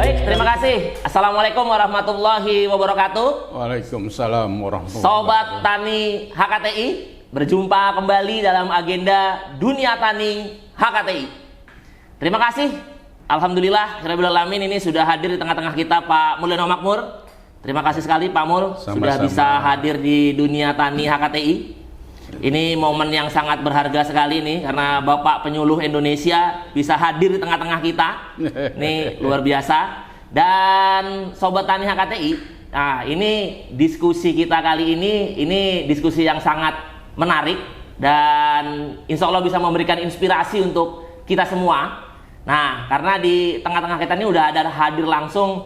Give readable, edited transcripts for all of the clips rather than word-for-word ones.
Baik, terima kasih. Assalamualaikum warahmatullahi wabarakatuh. Waalaikumsalam warahmatullahi Sobat Tani HKTI, berjumpa kembali dalam agenda Dunia Tani HKTI. Terima kasih. Alhamdulillah, Rabbil Alamin, ini sudah hadir di tengah-tengah kita Pak Mulyono Makmur. Terima kasih sekali Pak Mul, sudah bisa hadir di Dunia Tani HKTI. Ini momen yang sangat berharga sekali nih, karena Bapak penyuluh Indonesia bisa hadir di tengah-tengah kita. Ini luar biasa. Dan Sobat Tani HKTI, nah ini diskusi kita kali ini diskusi yang sangat menarik dan insya Allah bisa memberikan inspirasi untuk kita semua. Nah, karena di tengah-tengah kita ini udah ada hadir langsung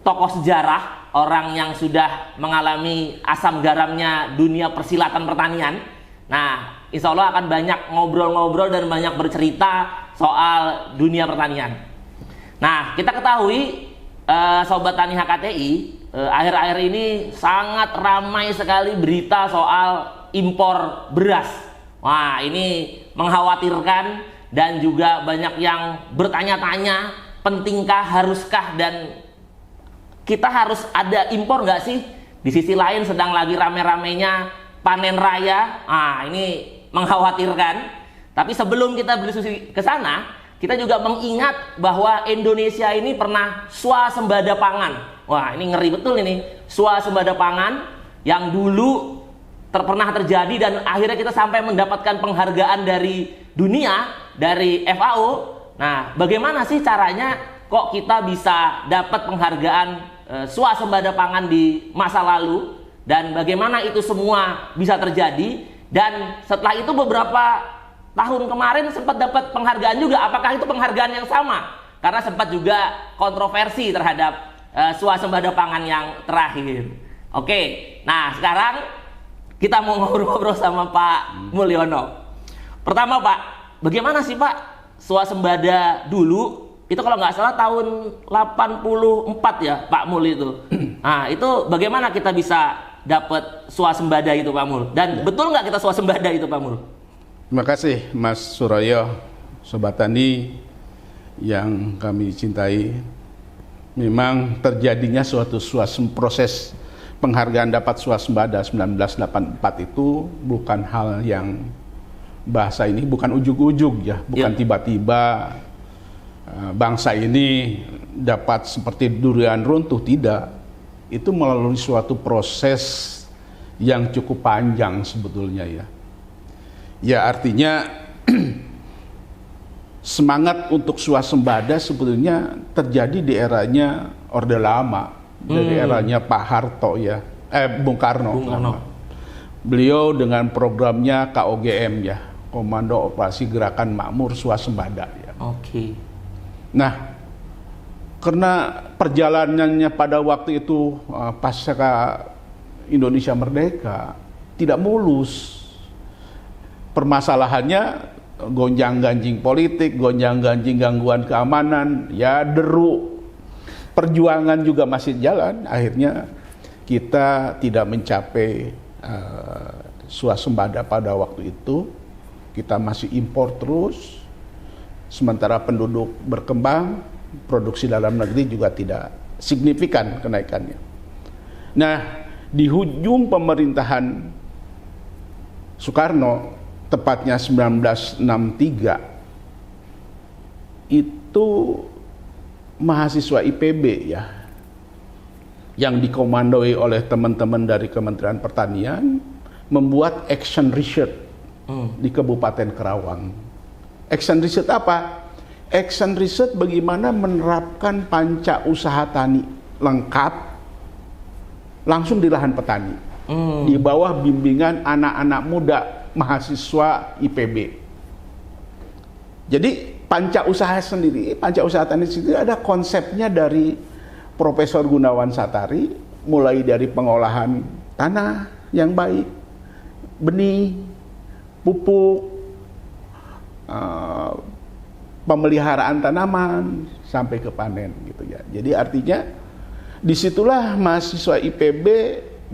tokoh sejarah, orang yang sudah mengalami asam garamnya dunia persilatan pertanian. Nah, insya Allah akan banyak ngobrol-ngobrol dan banyak bercerita soal dunia pertanian. Nah, kita ketahui Sobat Tani HKTI, akhir-akhir ini sangat ramai sekali berita soal impor beras. Wah, ini mengkhawatirkan dan juga banyak yang bertanya-tanya, pentingkah, haruskah, dan kita harus ada impor nggak sih? Di sisi lain sedang lagi rame-ramenya panen raya, ini mengkhawatirkan. Tapi sebelum kita berdiskusi ke sana, kita juga mengingat bahwa Indonesia ini pernah swasembada pangan. Wah, ini ngeri betul ini, swasembada pangan yang dulu pernah terjadi dan akhirnya kita sampai mendapatkan penghargaan dari dunia, dari FAO. Nah, bagaimana sih caranya kok kita bisa dapat penghargaan swasembada pangan di masa lalu? Dan bagaimana itu semua bisa terjadi, dan setelah itu beberapa tahun kemarin sempat dapat penghargaan juga. Apakah itu penghargaan yang sama? Karena sempat juga kontroversi terhadap swasembada pangan yang terakhir. Oke, nah sekarang kita mau ngobrol-ngobrol sama Pak Mulyono. Pertama Pak, bagaimana sih Pak swasembada dulu? Itu kalau nggak salah tahun 84 ya Pak Mul itu. Nah itu bagaimana kita bisa dapat swasembada itu Pak Mul? Dan betul nggak kita swasembada itu Pak Mul? Terima kasih Mas Suryo, Sobat Tani yang kami cintai. Memang terjadinya suatu proses penghargaan dapat swasembada 1984 itu bukan hal yang bahasa ini bukan ujug-ujug ya, bukan tiba-tiba bangsa ini dapat seperti durian runtuh, tidak. Itu melalui suatu proses yang cukup panjang sebetulnya ya. Ya artinya semangat untuk swasembada sebetulnya terjadi di eranya Orde Lama, dari eranya Pak Harto ya, Bung Karno. Beliau dengan programnya KOGM ya, Komando Operasi Gerakan Makmur Swasembada ya. Oke. Nah, karena perjalanannya pada waktu itu pasca Indonesia merdeka tidak mulus. Permasalahannya gonjang-ganjing politik, gonjang-ganjing gangguan keamanan, ya deru. Perjuangan juga masih jalan, akhirnya kita tidak mencapai swasembada pada waktu itu. Kita masih impor terus, sementara penduduk berkembang, produksi dalam negeri juga tidak signifikan kenaikannya. Nah, di ujung pemerintahan Soekarno, tepatnya 1963, itu mahasiswa IPB ya, yang dikomandoi oleh teman-teman dari Kementerian Pertanian, membuat action research di Kabupaten Karawang. Action research apa? Action research bagaimana menerapkan panca usaha tani lengkap langsung di lahan petani, di bawah bimbingan anak-anak muda mahasiswa IPB. Jadi panca usaha sendiri, panca usaha tani sendiri ada konsepnya dari Profesor Gunawan Satari, mulai dari pengolahan tanah yang baik, benih, pupuk, pemeliharaan tanaman sampai ke panen gitu ya. Jadi artinya disitulah mahasiswa IPB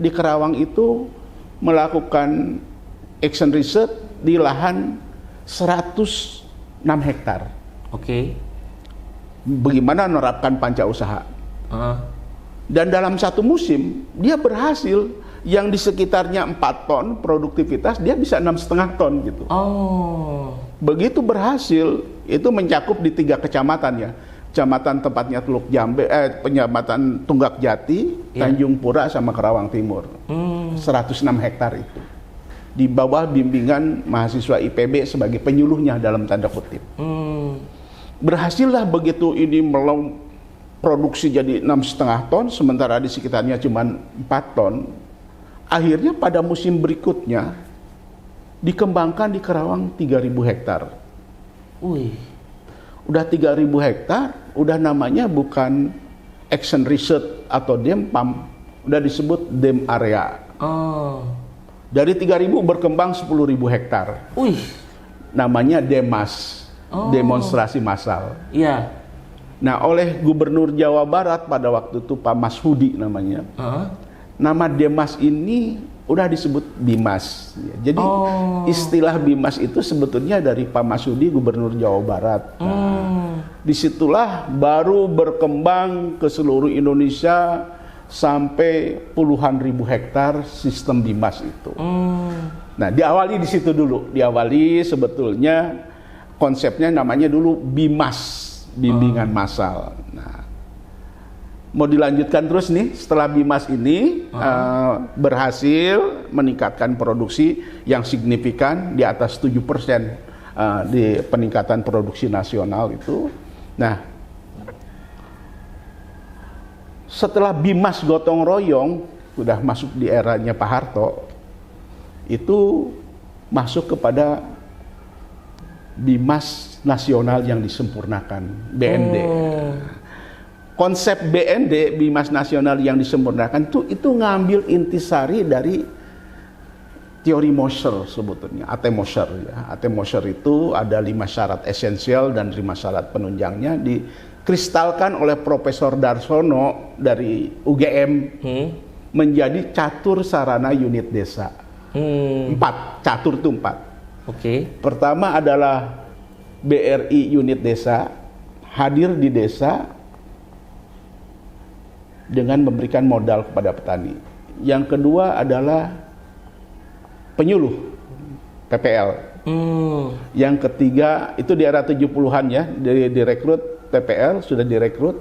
di Karawang itu melakukan action research di lahan 106 hektar. Oke. Bagaimana menerapkan panca usaha? Dan dalam satu musim dia berhasil yang di sekitarnya 4 ton produktivitas dia bisa 6,5 ton gitu. Begitu berhasil itu mencakup di 3 kecamatan ya. Kecamatan tempatnya Teluk Jambe, Kecamatan Tunggak Jati, Tanjung Pura sama Kerawang Timur. 106 hektar itu. Di bawah bimbingan mahasiswa IPB sebagai penyuluhnya dalam tanda kutip. Berhasillah begitu ini produksi jadi 6,5 ton, sementara di sekitarnya cuma 4 ton. Akhirnya pada musim berikutnya dikembangkan di Kerawang 3.000 hektar. Udah 3.000 hektar, udah namanya bukan Action Research atau DEMPAM, udah disebut DEM area. Dari 3.000 berkembang 10.000 hektar. Namanya DEMAS, demonstrasi massal. Iya. Nah, oleh Gubernur Jawa Barat pada waktu itu Pak Masudi namanya. Nama DEMAS ini udah disebut BIMAS. Jadi istilah BIMAS itu sebetulnya dari Pak Masudi Gubernur Jawa Barat. Disitulah baru berkembang ke seluruh Indonesia sampai puluhan ribu hektar sistem BIMAS itu. Nah, diawali di situ dulu. Diawali sebetulnya konsepnya namanya dulu BIMAS. Bimbingan massal. Nah, mau dilanjutkan terus nih setelah BIMAS ini berhasil meningkatkan produksi yang signifikan di atas 7% di peningkatan produksi nasional itu. Nah, setelah BIMAS gotong royong sudah masuk di eranya Pak Harto, itu masuk kepada BIMAS nasional yang disempurnakan, BND. Konsep BND, BIMAS nasional yang disempurnakan itu ngambil intisari dari teori Moser sebetulnya, AT Moser ya. AT Moser itu ada 5 syarat esensial dan 5 syarat penunjangnya dikristalkan oleh Profesor Darsono dari UGM menjadi catur sarana unit desa. 4, catur itu 4. Pertama adalah BRI unit desa, hadir di desa dengan memberikan modal kepada petani. Yang kedua adalah penyuluh, PPL. Yang ketiga, itu di era 70-an ya, direkrut PPL, sudah direkrut.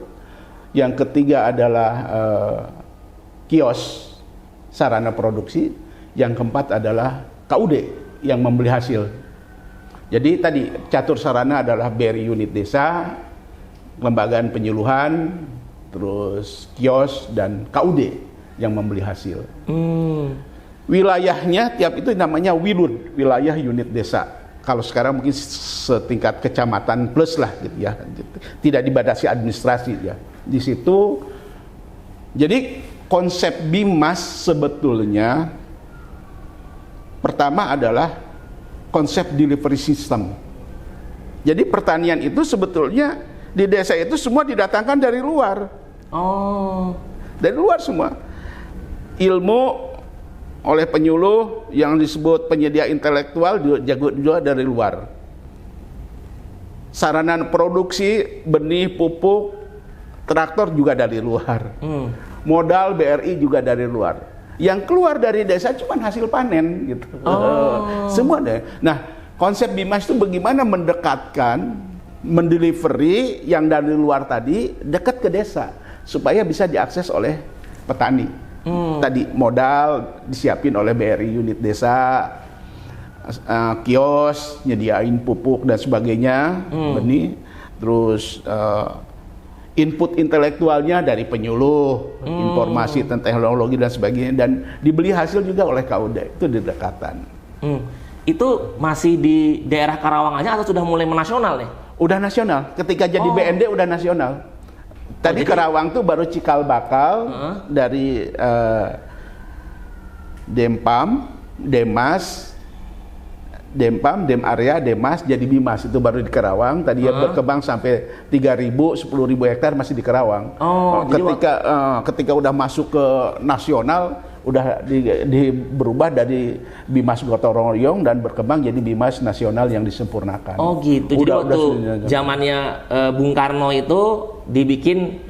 Yang ketiga adalah kios, sarana produksi. Yang keempat adalah KUD yang membeli hasil. Jadi tadi catur sarana adalah BRI unit desa, lembagaan penyuluhan, terus kios dan KUD yang membeli hasil. Wilayahnya tiap itu namanya WILUD, wilayah unit desa. Kalau sekarang mungkin setingkat kecamatan plus lah gitu ya. Tidak dibatasi administrasi ya. Di situ jadi konsep BIMAS sebetulnya pertama adalah konsep delivery system. Jadi pertanian itu sebetulnya di desa itu semua didatangkan dari luar. Dari luar semua. Ilmu oleh penyuluh yang disebut penyedia intelektual juga dari luar. Sarana produksi benih, pupuk, traktor juga dari luar. Modal BRI juga dari luar. Yang keluar dari desa cuma hasil panen gitu. Semua deh. Nah, konsep BIMAS itu bagaimana mendekatkan, mendelivery yang dari luar tadi dekat ke desa supaya bisa diakses oleh petani. Tadi modal disiapin oleh BRI unit desa, kios nyediain pupuk dan sebagainya, benih, terus input intelektualnya dari penyuluh, informasi tentang teknologi dan sebagainya, dan dibeli hasil juga oleh KUD. Itu didekatan. Itu masih di daerah Karawang aja atau sudah mulai menasional nih? Udah nasional. Ketika jadi BND udah nasional. Tadi Karawang tuh baru cikal bakal dari DEMPAM, DEMAS, DEMPAM, DEM area, DEMAS, jadi BIMAS itu baru di Karawang. Tadi ya berkembang sampai 3.000, 10.000 hektar masih di Karawang. Ketika udah masuk ke nasional, berubah dari Bimas Gotong Royong dan berkembang jadi Bimas Nasional yang disempurnakan. Oh gitu. Jadi waktu zamannya Bung Karno itu dibikin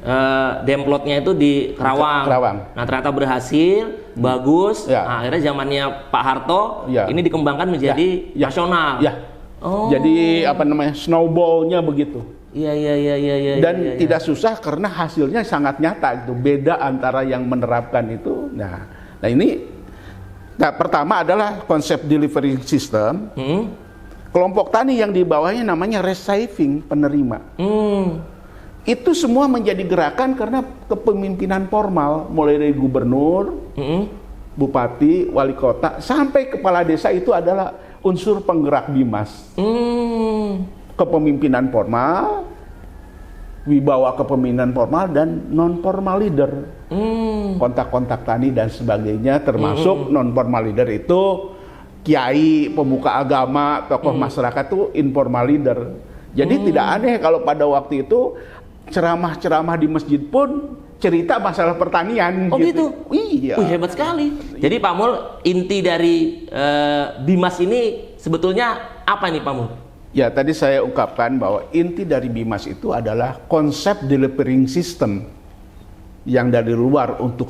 demplotnya itu di Kerawang. Nah ternyata berhasil, bagus. Ya. Nah, akhirnya zamannya Pak Harto ini dikembangkan menjadi nasional. Ya. Oh. Jadi snowballnya begitu. Iya. Dan tidak susah karena hasilnya sangat nyata itu. Beda antara yang menerapkan itu. Nah ini pertama adalah konsep delivery system. Kelompok tani yang di bawahnya namanya receiving penerima. Itu semua menjadi gerakan karena kepemimpinan formal mulai dari gubernur, bupati, wali kota sampai kepala desa itu adalah unsur penggerak Bimas. Kepemimpinan formal, wibawa kepemimpinan formal dan non formal leader. Kontak-kontak tani dan sebagainya termasuk non formal leader itu kiai, pemuka agama, tokoh masyarakat itu informal leader. Jadi tidak aneh kalau pada waktu itu ceramah-ceramah di masjid pun cerita masalah pertanian. Oh gitu? Iya. Hebat sekali. Jadi Pak Mul, inti dari Bimas ini sebetulnya apa nih Pak Mul? Ya, tadi saya ungkapkan bahwa inti dari Bimas itu adalah konsep delivering system yang dari luar untuk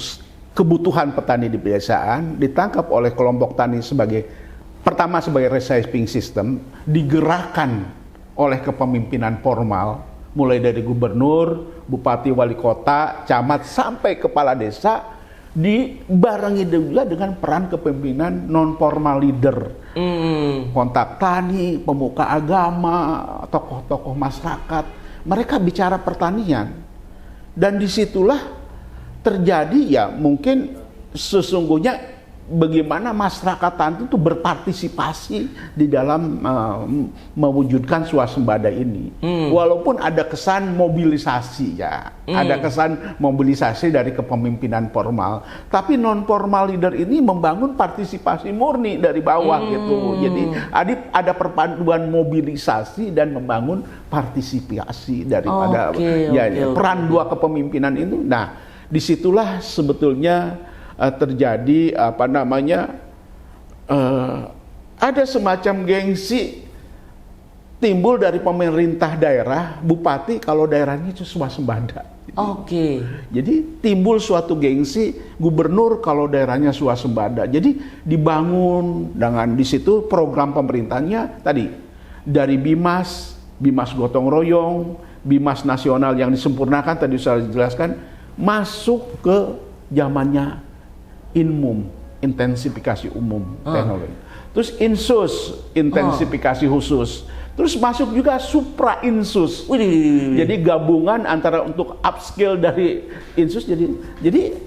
kebutuhan petani di pedesaan ditangkap oleh kelompok tani sebagai receiving system, digerakkan oleh kepemimpinan formal mulai dari gubernur, bupati, wali kota, camat sampai kepala desa, dibarengi juga dengan peran kepemimpinan non formal leader. Kontak tani, pemuka agama, tokoh-tokoh masyarakat, mereka bicara pertanian. Dan disitulah terjadi ya mungkin sesungguhnya bagaimana masyarakat tani itu berpartisipasi di dalam mewujudkan swasembada ini. Walaupun ada kesan mobilisasi ya, ada kesan mobilisasi dari kepemimpinan formal, tapi non formal leader ini membangun partisipasi murni dari bawah gitu. Jadi ada perpaduan mobilisasi dan membangun partisipasi daripada peran dua kepemimpinan itu. Nah, disitulah sebetulnya terjadi ada semacam gengsi timbul dari pemerintah daerah, bupati kalau daerahnya itu swasembada. Jadi timbul suatu gengsi gubernur kalau daerahnya swasembada. Jadi dibangun dengan di situ program pemerintahnya tadi dari Bimas Gotong Royong, Bimas Nasional yang disempurnakan tadi saya jelaskan masuk ke zamannya INMUM, intensifikasi umum teknologi. Terus INSUS, intensifikasi khusus. Terus masuk juga supra INSUS. Jadi gabungan antara untuk upskill dari INSUS. Jadi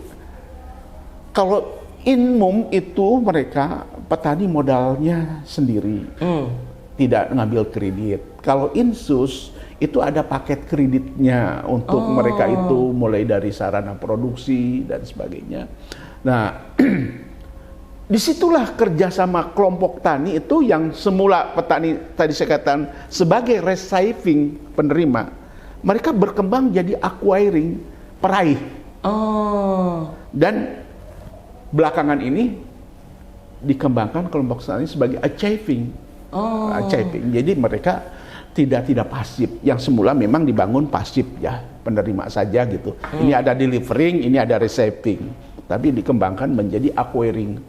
kalau INMUM itu mereka petani modalnya sendiri, tidak ngambil kredit. Kalau INSUS itu ada paket kreditnya untuk mereka itu mulai dari sarana produksi dan sebagainya. Nah, disitulah kerjasama kelompok tani itu yang semula petani tadi saya katakan sebagai receiving penerima, mereka berkembang jadi acquiring, peraih. Dan belakangan ini dikembangkan kelompok tani sebagai achieving. Jadi mereka tidak pasif. Yang semula memang dibangun pasif ya, penerima saja gitu. Ini ada delivering, ini ada receiving. Tapi dikembangkan menjadi acquiring,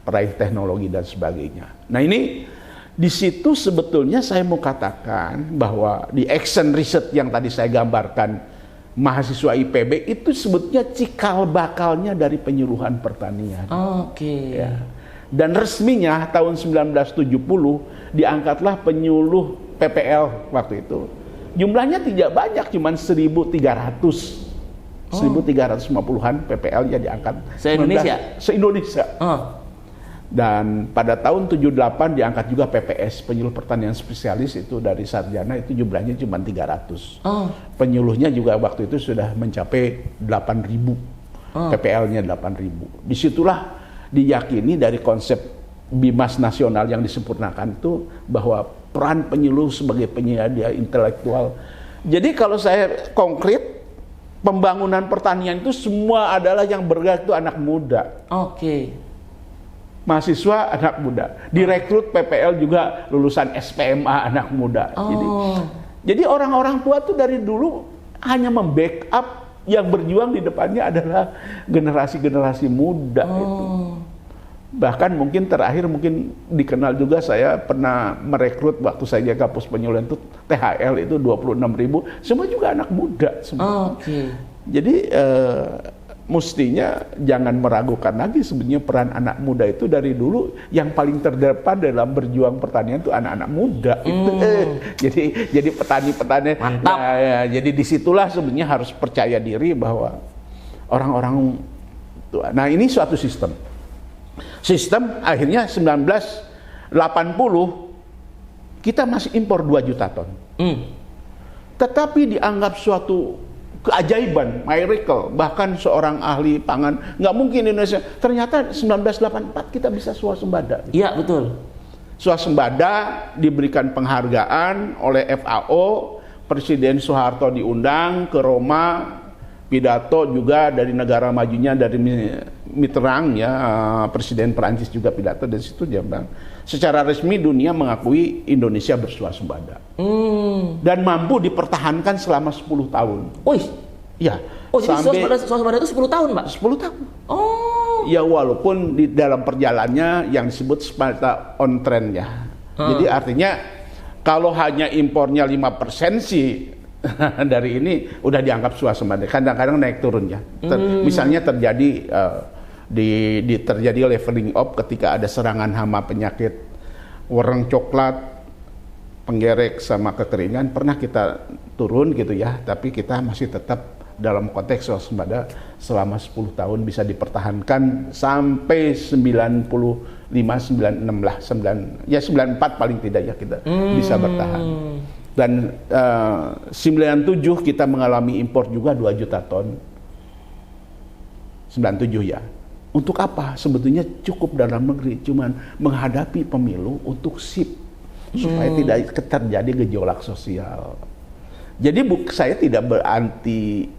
peraih teknologi dan sebagainya. Nah ini di situ sebetulnya saya mau katakan bahwa di action research yang tadi saya gambarkan mahasiswa IPB itu sebetulnya cikal bakalnya dari penyuluhan pertanian. Ya. Dan resminya tahun 1970 diangkatlah penyuluh PPL waktu itu. Jumlahnya tidak banyak, cuma 1.300. 1.350-an PPL yang diangkat se-Indonesia. Dan pada tahun 78 diangkat juga PPS, penyuluh pertanian spesialis itu dari sarjana itu jumlahnya cuma 300. Penyuluhnya juga waktu itu sudah mencapai 8.000. PPL-nya 8.000. Disitulah diyakini dari konsep Bimas Nasional yang disempurnakan itu bahwa peran penyuluh sebagai penyedia intelektual. Jadi kalau saya konkret pembangunan pertanian itu semua adalah yang bergerak itu anak muda. Oke. Mahasiswa anak muda. Direkrut PPL juga lulusan SPMA anak muda. Jadi orang-orang tua tuh dari dulu hanya membackup, yang berjuang di depannya adalah generasi-generasi muda itu. Bahkan mungkin terakhir mungkin dikenal juga, saya pernah merekrut waktu saya jaga pos penyuluhan itu THL itu 26.000, semua juga anak muda semua. Jadi mestinya jangan meragukan lagi sebenarnya peran anak muda itu. Dari dulu yang paling terdepan dalam berjuang pertanian itu anak-anak muda itu. Jadi petani-petani. Mantap. Ya, jadi disitulah sebenarnya harus percaya diri bahwa orang-orang tua. Nah, ini suatu sistem akhirnya 1980 kita masih impor 2 juta ton. Tetapi dianggap suatu keajaiban, miracle. Bahkan seorang ahli pangan, nggak mungkin Indonesia. Ternyata 1984 kita bisa swasembada. Iya, betul. Swasembada, diberikan penghargaan oleh FAO, Presiden Soeharto diundang ke Roma, pidato juga dari negara majunya, dari Mitterrand ya, Presiden Perancis juga pidato. Dari situ dia bilang secara resmi dunia mengakui Indonesia berswasembada dan mampu dipertahankan selama 10 tahun. Ya. Jadi swasembada itu 10 tahun, Pak? 10 tahun. Ya, walaupun di dalam perjalanannya yang disebut sepeda on trend ya. Jadi artinya kalau hanya impornya 5% sih dari ini udah dianggap swasembada. Kadang-kadang naik turun ya. Misalnya terjadi terjadi leveling up ketika ada serangan hama penyakit wereng coklat, penggerek sama kekeringan, pernah kita turun gitu ya, tapi kita masih tetap dalam konteks swasembada selama 10 tahun bisa dipertahankan sampai 95, 96 lah, 94 paling tidak ya kita bisa bertahan. Dan 97 kita mengalami impor juga 2 juta ton. 97 ya. Untuk apa? Sebetulnya cukup dalam negeri, cuman menghadapi pemilu untuk SIP supaya tidak terjadi gejolak sosial. Jadi saya tidak beranti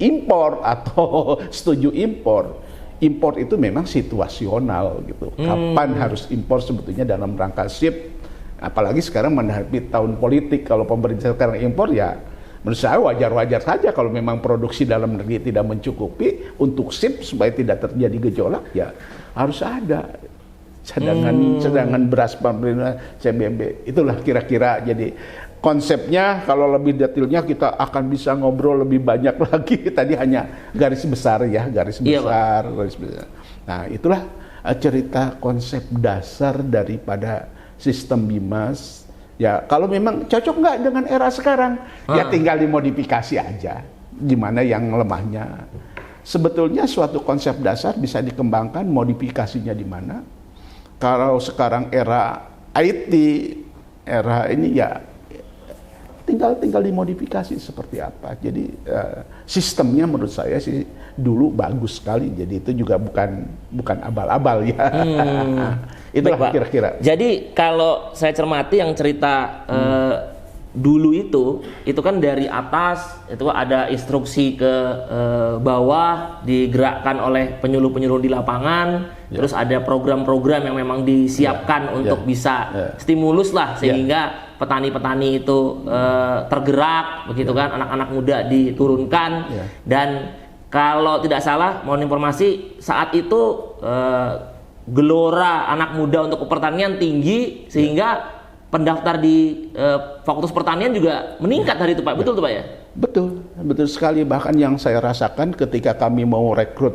impor atau setuju impor. Impor itu memang situasional gitu. Kapan harus impor sebetulnya dalam rangka SIP? Apalagi sekarang menghadapi tahun politik, kalau pemerintah sekarang impor ya menurut saya wajar-wajar saja. Kalau memang produksi dalam negeri tidak mencukupi untuk SIP supaya tidak terjadi gejolak, ya harus ada cadangan beras pemerintah CBB. Itulah kira-kira jadi konsepnya. Kalau lebih detailnya kita akan bisa ngobrol lebih banyak lagi. Tadi hanya garis besar ya, garis besar. Nah, itulah cerita konsep dasar daripada sistem BIMAS. Ya, kalau memang cocok nggak dengan era sekarang, ya tinggal dimodifikasi aja. Gimana yang lemahnya. Sebetulnya suatu konsep dasar bisa dikembangkan, modifikasinya di mana. Kalau sekarang era IT, era ini ya tinggal dimodifikasi seperti apa. Jadi sistemnya menurut saya sih dulu bagus sekali. Jadi itu juga bukan abal-abal ya. Itulah kira-kira. Jadi kalau saya cermati yang cerita dulu itu kan dari atas itu ada instruksi ke bawah, digerakkan oleh penyuluh-penyuluh di lapangan, terus ada program-program yang memang disiapkan untuk bisa stimulus lah sehingga petani-petani itu tergerak begitu kan, anak-anak muda diturunkan dan kalau tidak salah mohon informasi saat itu gelora anak muda untuk pertanian tinggi sehingga pendaftar di Fakultas Pertanian juga meningkat hari itu Pak. Betul tuh Pak ya? Betul sekali. Bahkan yang saya rasakan ketika kami mau rekrut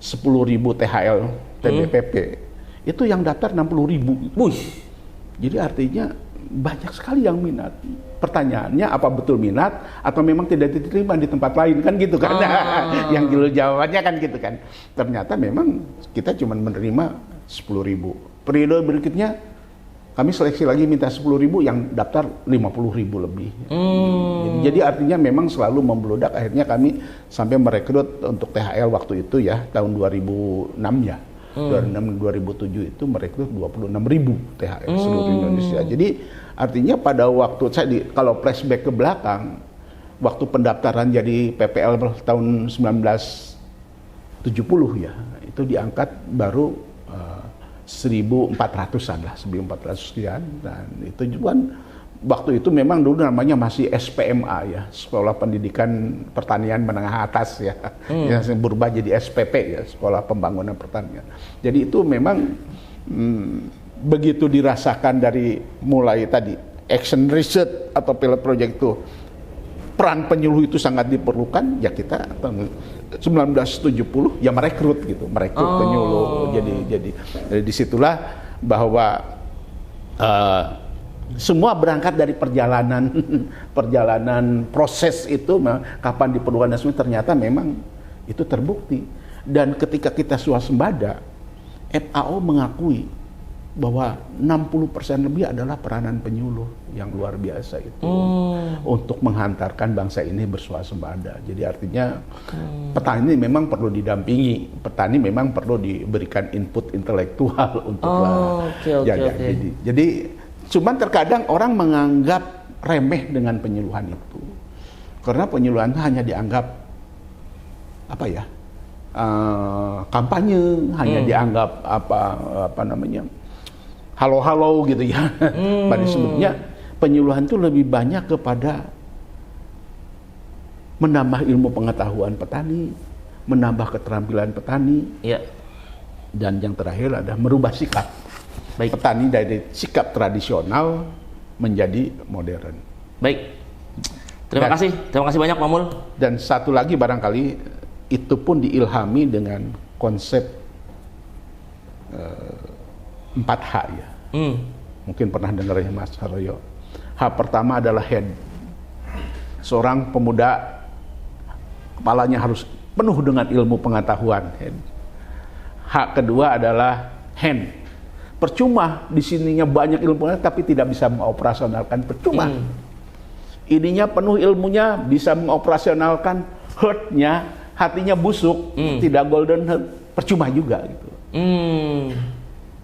10.000 THL TBPP itu yang daftar 60.000. Jadi artinya banyak sekali yang minat. Pertanyaannya apa betul minat atau memang tidak diterima di tempat lain kan gitu kan? Yang dulu jawabannya kan gitu kan. Ternyata memang kita cuma menerima 10.000. Periode berikutnya kami seleksi lagi minta 10.000, yang daftar 50.000 lebih. Jadi artinya memang selalu membludak. Akhirnya kami sampai merekrut untuk THL waktu itu ya tahun 2006 ya. 2006-2007 itu merekrut 26.000 THL seluruh Indonesia. Jadi artinya pada waktu saya kalau flashback ke belakang waktu pendaftaran jadi PPL tahun 1970 ya, itu diangkat baru 1.400-an lah, 1.400 sekian. Dan itu juga waktu itu memang dulu namanya masih SPMA ya, Sekolah Pendidikan Pertanian Menengah Atas ya, yang berubah jadi SPP ya, Sekolah Pembangunan Pertanian. Jadi itu memang begitu dirasakan dari mulai tadi action research atau pilot project itu, peran penyuluh itu sangat diperlukan, ya kita tahun 1970 ya merekrut penyuluh. Jadi disitulah bahwa semua berangkat dari perjalanan proses itu, kapan diperlukan dan semua, ternyata memang itu terbukti. Dan ketika kita swasembada, FAO mengakui bahwa 60% lebih adalah peranan penyuluh yang luar biasa itu untuk menghantarkan bangsa ini berswasembada. Jadi artinya petani memang perlu didampingi, petani memang perlu diberikan input intelektual untuk jadi cuman terkadang orang menganggap remeh dengan penyuluhan itu, karena penyuluhan itu hanya dianggap kampanye, hanya dianggap halo-halo gitu ya. Pada sebetulnya penyuluhan itu lebih banyak kepada menambah ilmu pengetahuan petani, menambah keterampilan petani, dan yang terakhir adalah merubah sikap petani dari sikap tradisional menjadi modern. Baik, terima kasih banyak Pak Mul. Dan satu lagi barangkali itu pun diilhami dengan konsep 4H ya. Mungkin pernah dengar ya Mas Haryo. H pertama adalah head. Seorang pemuda kepalanya harus penuh dengan ilmu pengetahuan. Head. H kedua adalah hand. Percuma di sininya banyak ilmunya tapi tidak bisa mengoperasionalkan, percuma. Ininya penuh ilmunya, bisa mengoperasionalkan, heart-nya, hatinya busuk, tidak golden heart, percuma juga gitu.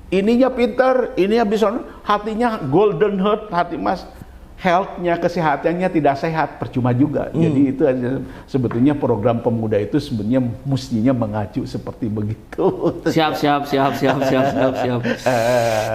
Ininya pintar, ininya bisa, hatinya golden heart, hati emas, health-nya, kesehatannya tidak sehat, percuma juga. Jadi itu sebetulnya program pemuda itu sebenarnya mestinya mengacu seperti begitu. Siap.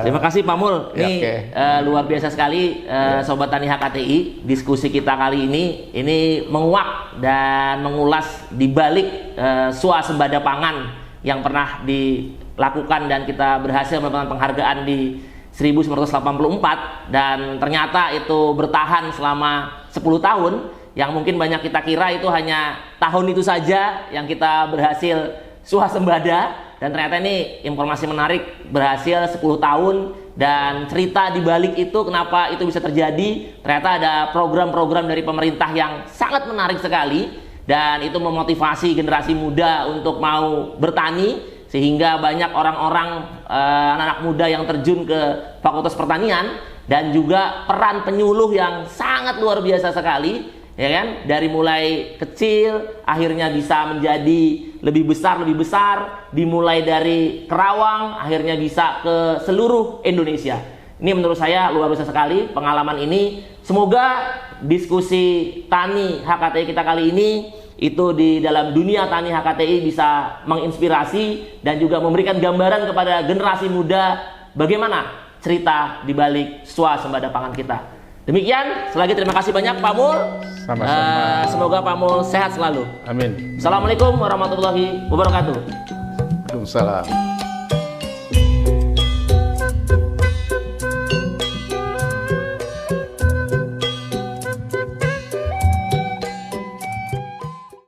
Terima kasih Pak Mul. Ini luar biasa sekali Sobat Tani HKTI. Diskusi kita kali ini menguak dan mengulas di balik swasembada pangan yang pernah dilakukan dan kita berhasil mendapatkan penghargaan di 1984, dan ternyata itu bertahan selama 10 tahun, yang mungkin banyak kita kira itu hanya tahun itu saja yang kita berhasil swasembada, dan ternyata ini informasi menarik, berhasil 10 tahun, dan cerita di balik itu kenapa itu bisa terjadi, ternyata ada program-program dari pemerintah yang sangat menarik sekali, dan itu memotivasi generasi muda untuk mau bertani, sehingga banyak orang-orang anak-anak muda yang terjun ke Fakultas Pertanian, dan juga peran penyuluh yang sangat luar biasa sekali, ya kan? Dari mulai kecil akhirnya bisa menjadi lebih besar, dimulai dari Kerawang akhirnya bisa ke seluruh Indonesia. Ini menurut saya luar biasa sekali pengalaman ini. Semoga diskusi Tani HKTI kita kali ini itu di dalam dunia Tani HKTI bisa menginspirasi dan juga memberikan gambaran kepada generasi muda bagaimana cerita di balik swasembada pangan kita. Demikian, selagi terima kasih banyak Pak Mul. Sama-sama. Semoga Pak Mul sehat selalu. Amin. Assalamualaikum warahmatullahi wabarakatuh. Waalaikumsalam.